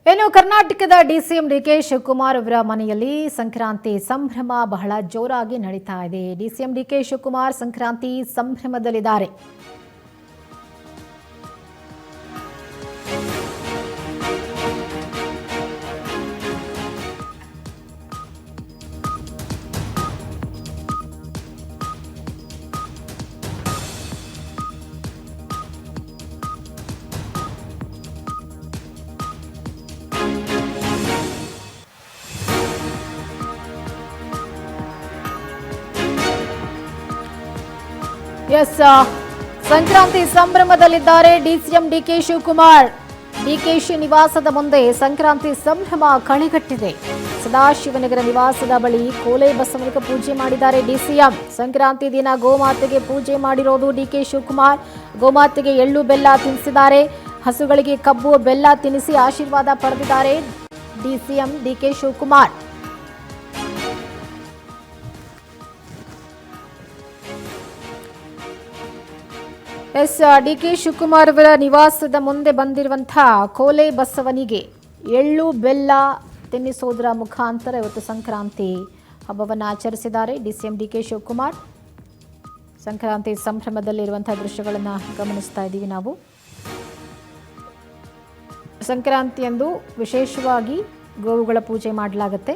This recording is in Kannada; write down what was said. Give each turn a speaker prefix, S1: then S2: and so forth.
S1: ಇನ್ನು ಕರ್ನಾಟಕದ ಡಿಸಿಎಂ ಡಿಕೆ ಶಿವಕುಮಾರ್ ಅವರ ಮನೆಯಲ್ಲಿ ಸಂಕ್ರಾಂತಿ ಸಂಭ್ರಮ ಬಹಳ ಜೋರಾಗಿ ನಡೀತಾ ಇದೆ. ಡಿಸಿಎಂ ಡಿಕೆ ಶಿವಕುಮಾರ್ ಸಂಕ್ರಾಂತಿ ಸಂಭ್ರಮದಲ್ಲಿದ್ದಾರೆ. ಸಂಕ್ರಾಂತಿ ಸಂಭ್ರಮದಲ್ಲಿದ್ದಾರೆ ಡಿಸಿಎಂ ಡಿಕೆ ಶಿವಕುಮಾರ್. ಡಿಕೆಶಿ ನಿವಾಸದ ಮುಂದೆ ಸಂಕ್ರಾಂತಿ ಸಂಭ್ರಮ ಕಳೆಗಟ್ಟಿದೆ. ಸದಾಶಿವನಗರ ನಿವಾಸದ ಬಳಿ ಕೋಲೆ ಬಸವನಿಗೆ ಪೂಜೆ ಮಾಡಿದ್ದಾರೆ ಡಿಸಿಎಂ. ಸಂಕ್ರಾಂತಿ ದಿನ ಗೋಮಾತೆಗೆ ಪೂಜೆ ಮಾಡಿರೋದು ಡಿಕೆ ಶಿವಕುಮಾರ್. ಗೋಮಾತೆಗೆ ಎಳ್ಳು ಬೆಲ್ಲ ತಿನ್ನಿಸಿದ್ದಾರೆ. ಹಸುಗಳಿಗೆ ಕಬ್ಬು ಬೆಲ್ಲ ತಿನ್ನಿಸಿ ಆಶೀರ್ವಾದ ಪಡೆದಿದ್ದಾರೆ DCM DK Shivakumar. DK Shivakumar ಅವರ ನಿವಾಸದ ಮುಂದೆ ಬಂದಿರುವಂತಹ ಕೋಲೆ ಬಸವನಿಗೆ ಎಳ್ಳು ಬೆಲ್ಲ ತಿನ್ನಿಸೋದರ ಮುಖಾಂತರ ಇವತ್ತು ಸಂಕ್ರಾಂತಿ ಹಬ್ಬವನ್ನು ಆಚರಿಸಿದ್ದಾರೆ ಡಿಸಿಎಂ ಡಿಕೆ ಶಿವಕುಮಾರ್. ಸಂಕ್ರಾಂತಿ ಸಂಭ್ರಮದಲ್ಲಿರುವಂತಹ ದೃಶ್ಯಗಳನ್ನು ಗಮನಿಸ್ತಾ ಇದ್ದೀವಿ ನಾವು. ಸಂಕ್ರಾಂತಿಯಂದು ವಿಶೇಷವಾಗಿ ಗೋವುಗಳ ಪೂಜೆ ಮಾಡಲಾಗುತ್ತೆ.